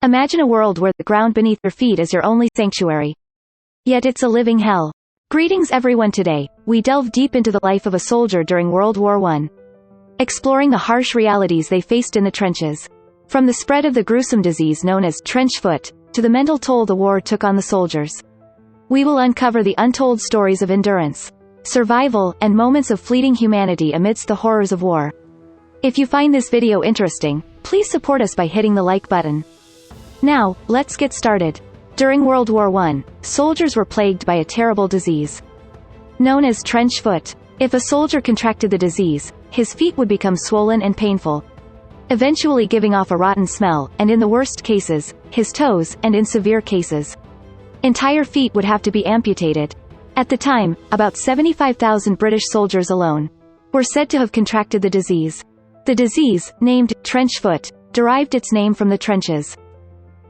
Imagine a world where the ground beneath your feet is your only sanctuary. Yet it's a living hell. Greetings everyone. Today, we delve deep into the life of a soldier during World War I, exploring the harsh realities they faced in the trenches. From the spread of the gruesome disease known as trench foot, to the mental toll the war took on the soldiers. We will uncover the untold stories of endurance, survival, and moments of fleeting humanity amidst the horrors of war. If you find this video interesting, please support us by hitting the like button. Now, let's get started. During World War I, soldiers were plagued by a terrible disease known as trench foot. If a soldier contracted the disease, his feet would become swollen and painful, eventually giving off a rotten smell, and in the worst cases, his toes, and in severe cases, entire feet would have to be amputated. At the time, about 75,000 British soldiers alone were said to have contracted the disease. The disease, named trench foot, derived its name from the trenches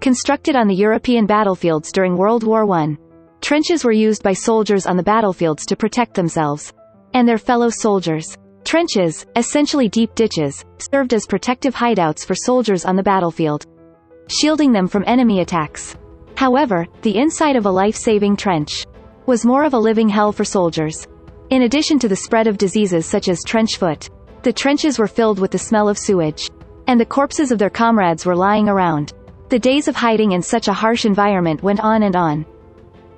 constructed on the European battlefields during World War I. Trenches were used by soldiers on the battlefields to protect themselves and their fellow soldiers. Trenches, essentially deep ditches, served as protective hideouts for soldiers on the battlefield, shielding them from enemy attacks. However, the inside of a life-saving trench was more of a living hell for soldiers. In addition to the spread of diseases such as trench foot, the trenches were filled with the smell of sewage, and the corpses of their comrades were lying around. The days of hiding in such a harsh environment went on and on.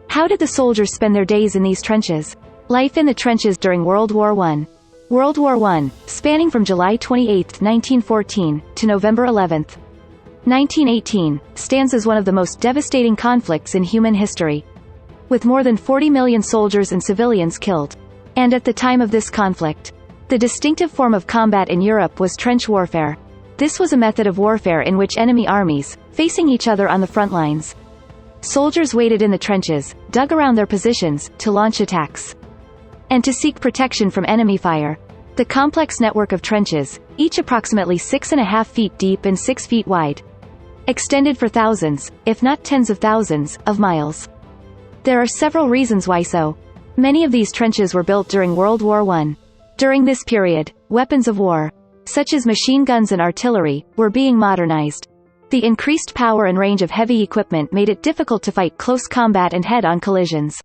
How did the soldiers spend their days in these trenches? Life in the trenches during World War I. World War I, spanning from July 28, 1914, to November 11, 1918, stands as one of the most devastating conflicts in human history, with more than 40 million soldiers and civilians killed. And at the time of this conflict, the distinctive form of combat in Europe was trench warfare. This was a method of warfare in which enemy armies, facing each other on the front lines, soldiers waited in the trenches, dug around their positions, to launch attacks, and to seek protection from enemy fire. The complex network of trenches, each approximately 6.5 feet deep and 6 feet wide, extended for thousands, if not tens of thousands, of miles. There are several reasons why so. Many of these trenches were built during World War I. During this period, weapons of war, such as machine guns and artillery, were being modernized. The increased power and range of heavy equipment made it difficult to fight close combat and head-on collisions,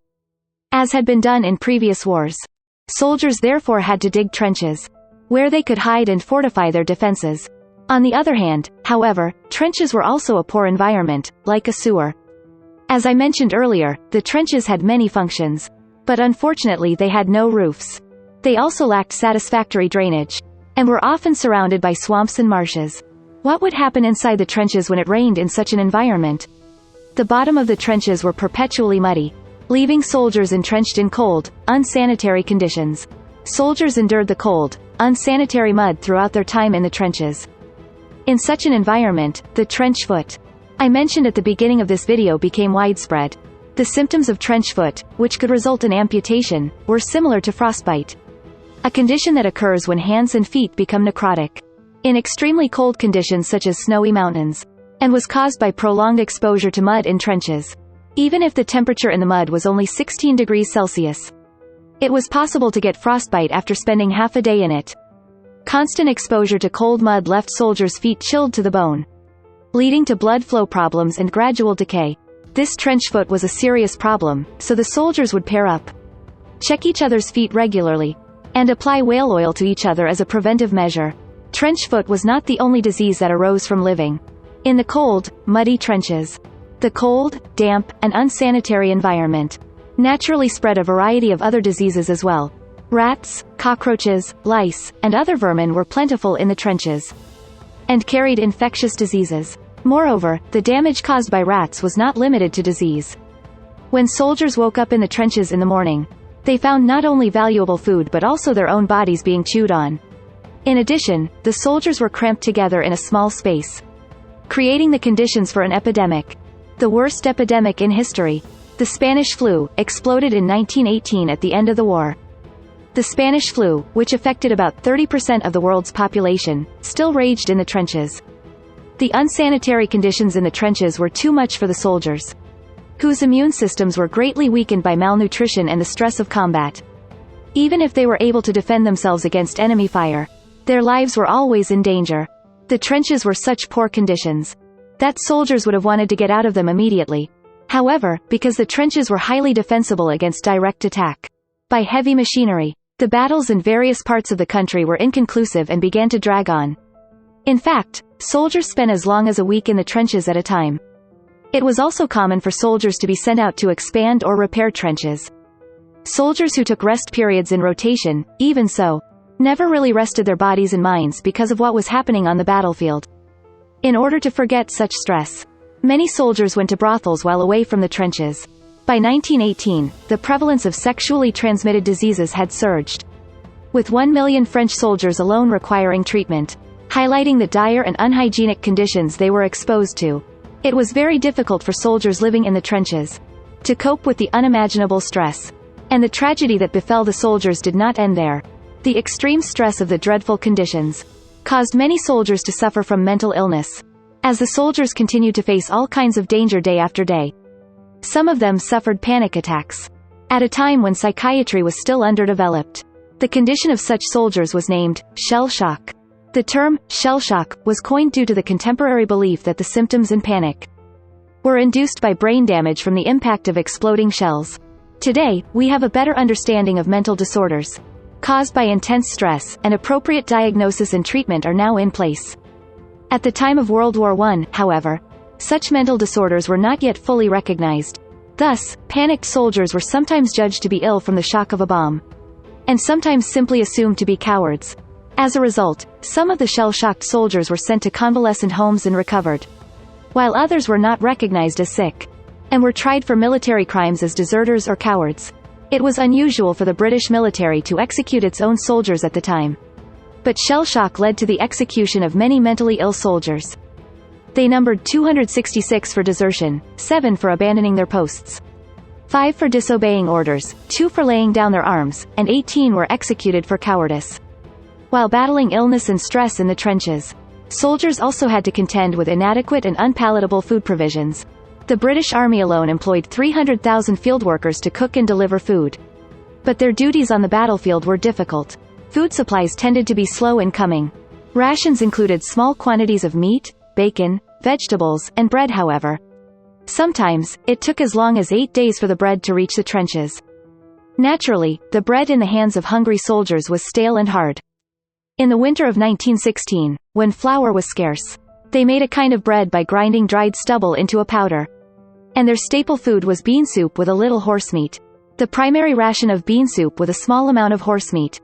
as had been done in previous wars. Soldiers therefore had to dig trenches, where they could hide and fortify their defenses. On the other hand, however, trenches were also a poor environment, like a sewer. As I mentioned earlier, the trenches had many functions, but unfortunately they had no roofs. They also lacked satisfactory drainage, and were often surrounded by swamps and marshes. What would happen inside the trenches when it rained in such an environment? The bottom of the trenches were perpetually muddy, leaving soldiers entrenched in cold, unsanitary conditions. Soldiers endured the cold, unsanitary mud throughout their time in the trenches. In such an environment, the trench foot I mentioned at the beginning of this video became widespread. The symptoms of trench foot, which could result in amputation, were similar to frostbite, a condition that occurs when hands and feet become necrotic in extremely cold conditions such as snowy mountains, and was caused by prolonged exposure to mud in trenches. Even if the temperature in the mud was only 16 degrees Celsius, it was possible to get frostbite after spending half a day in it. Constant exposure to cold mud left soldiers' feet chilled to the bone, leading to blood flow problems and gradual decay. This trench foot was a serious problem, so the soldiers would pair up, check each other's feet regularly, and apply whale oil to each other as a preventive measure. Trench foot was not the only disease that arose from living in the cold, muddy trenches. The cold, damp, and unsanitary environment naturally spread a variety of other diseases as well. Rats, cockroaches, lice, and other vermin were plentiful in the trenches, and carried infectious diseases. Moreover, the damage caused by rats was not limited to disease. When soldiers woke up in the trenches in the morning, they found not only valuable food but also their own bodies being chewed on. In addition, the soldiers were cramped together in a small space, creating the conditions for an epidemic. The worst epidemic in history, the Spanish flu, exploded in 1918 at the end of the war. The Spanish flu, which affected about 30% of the world's population, still raged in the trenches. The unsanitary conditions in the trenches were too much for the soldiers, whose immune systems were greatly weakened by malnutrition and the stress of combat. Even if they were able to defend themselves against enemy fire, their lives were always in danger. The trenches were such poor conditions that soldiers would have wanted to get out of them immediately. However, because the trenches were highly defensible against direct attack by heavy machinery, the battles in various parts of the country were inconclusive and began to drag on. In fact, soldiers spent as long as a week in the trenches at a time. It was also common for soldiers to be sent out to expand or repair trenches. Soldiers who took rest periods in rotation, even so, never really rested their bodies and minds because of what was happening on the battlefield. In order to forget such stress, many soldiers went to brothels while away from the trenches. By 1918, the prevalence of sexually transmitted diseases had surged, with 1 million French soldiers alone requiring treatment, highlighting the dire and unhygienic conditions they were exposed to. It was very difficult for soldiers living in the trenches to cope with the unimaginable stress. And the tragedy that befell the soldiers did not end there. The extreme stress of the dreadful conditions caused many soldiers to suffer from mental illness, as the soldiers continued to face all kinds of danger day after day. Some of them suffered panic attacks, at a time when psychiatry was still underdeveloped. The condition of such soldiers was named shell shock. The term shell shock was coined due to the contemporary belief that the symptoms and panic were induced by brain damage from the impact of exploding shells. Today, we have a better understanding of mental disorders caused by intense stress, and appropriate diagnosis and treatment are now in place. At the time of World War I, however, such mental disorders were not yet fully recognized. Thus, panicked soldiers were sometimes judged to be ill from the shock of a bomb, and sometimes simply assumed to be cowards. As a result, some of the shell-shocked soldiers were sent to convalescent homes and recovered, while others were not recognized as sick, and were tried for military crimes as deserters or cowards. It was unusual for the British military to execute its own soldiers at the time. But shell shock led to the execution of many mentally ill soldiers. They numbered 266 for desertion, 7 for abandoning their posts, 5 for disobeying orders, 2 for laying down their arms, and 18 were executed for cowardice. While battling illness and stress in the trenches, soldiers also had to contend with inadequate and unpalatable food provisions. The British Army alone employed 300,000 field workers to cook and deliver food. But their duties on the battlefield were difficult. Food supplies tended to be slow in coming. Rations included small quantities of meat, bacon, vegetables, and bread. However, sometimes, it took as long as 8 days for the bread to reach the trenches. Naturally, the bread in the hands of hungry soldiers was stale and hard. In the winter of 1916, when flour was scarce, they made a kind of bread by grinding dried stubble into a powder. And their staple food was bean soup with a little horsemeat. The primary ration of bean soup with a small amount of horsemeat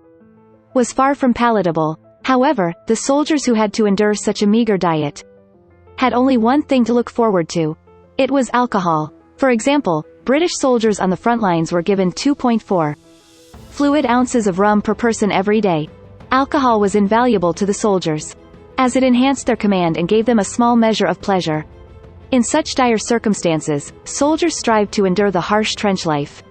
was far from palatable. However, the soldiers who had to endure such a meager diet had only one thing to look forward to. It was alcohol. For example, British soldiers on the front lines were given 2.4 fluid ounces of rum per person every day. Alcohol was invaluable to the soldiers, as it enhanced their command and gave them a small measure of pleasure. In such dire circumstances, soldiers strived to endure the harsh trench life,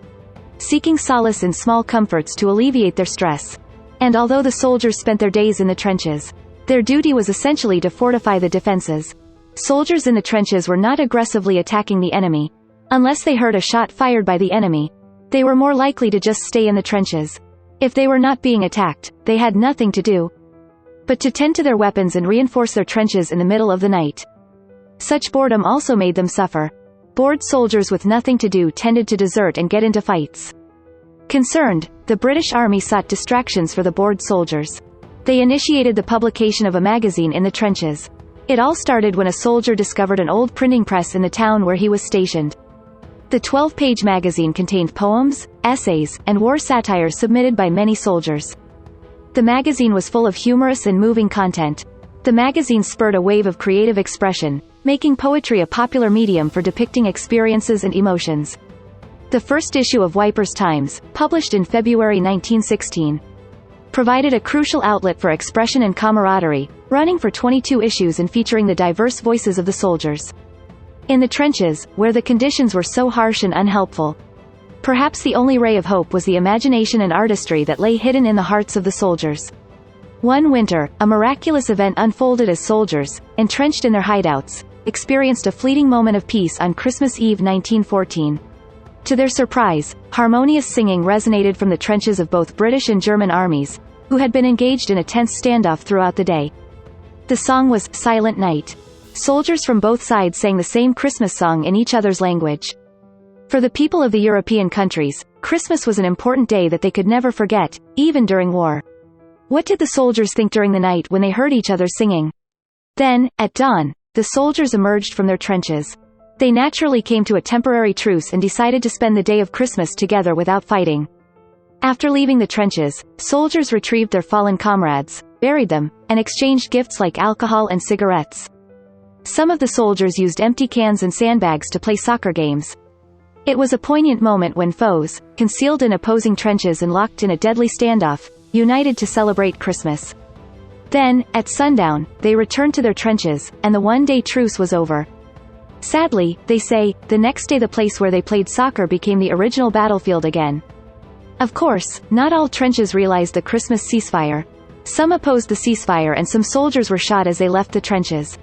seeking solace in small comforts to alleviate their stress. And although the soldiers spent their days in the trenches, their duty was essentially to fortify the defenses. Soldiers in the trenches were not aggressively attacking the enemy. Unless they heard a shot fired by the enemy, they were more likely to just stay in the trenches. If they were not being attacked, they had nothing to do but to tend to their weapons and reinforce their trenches in the middle of the night. Such boredom also made them suffer. Bored soldiers with nothing to do tended to desert and get into fights. Concerned, the British Army sought distractions for the bored soldiers. They initiated the publication of a magazine in the trenches. It all started when a soldier discovered an old printing press in the town where he was stationed. The 12-page magazine contained poems, essays, and war satires submitted by many soldiers. The magazine was full of humorous and moving content. The magazine spurred a wave of creative expression, making poetry a popular medium for depicting experiences and emotions. The first issue of Wipers Times, published in February 1916, provided a crucial outlet for expression and camaraderie, running for 22 issues and featuring the diverse voices of the soldiers in the trenches, where the conditions were so harsh and unhelpful. Perhaps the only ray of hope was the imagination and artistry that lay hidden in the hearts of the soldiers. One winter, a miraculous event unfolded as soldiers, entrenched in their hideouts, experienced a fleeting moment of peace on Christmas Eve 1914. To their surprise, harmonious singing resonated from the trenches of both British and German armies, who had been engaged in a tense standoff throughout the day. The song was "Silent Night." soldiers from both sides sang the same Christmas song in each other's language. For the people of the European countries, Christmas was an important day that they could never forget, even during war. What did the soldiers think during the night when they heard each other singing? Then, at dawn, the soldiers emerged from their trenches. They naturally came to a temporary truce and decided to spend the day of Christmas together without fighting. After leaving the trenches, soldiers retrieved their fallen comrades, buried them, and exchanged gifts like alcohol and cigarettes. Some of the soldiers used empty cans and sandbags to play soccer games. It was a poignant moment when foes, concealed in opposing trenches and locked in a deadly standoff, united to celebrate Christmas. Then, at sundown, they returned to their trenches, and the one-day truce was over. Sadly, they say, the next day the place where they played soccer became the original battlefield again. Of course, not all trenches realized the Christmas ceasefire. Some opposed the ceasefire and some soldiers were shot as they left the trenches.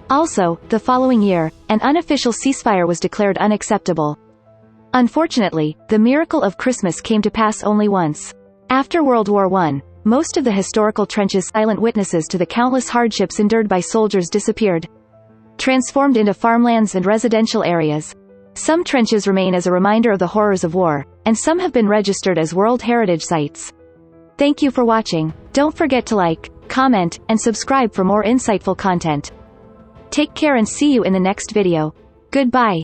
Also, the following year, an unofficial ceasefire was declared unacceptable. Unfortunately, the miracle of Christmas came to pass only once. After World War I, most of the historical trenches, silent witnesses to the countless hardships endured by soldiers, disappeared, transformed into farmlands and residential areas. Some trenches remain as a reminder of the horrors of war, and some have been registered as World Heritage Sites. Thank you for watching. Don't forget to like, comment, and subscribe for more insightful content. Take care and see you in the next video. Goodbye.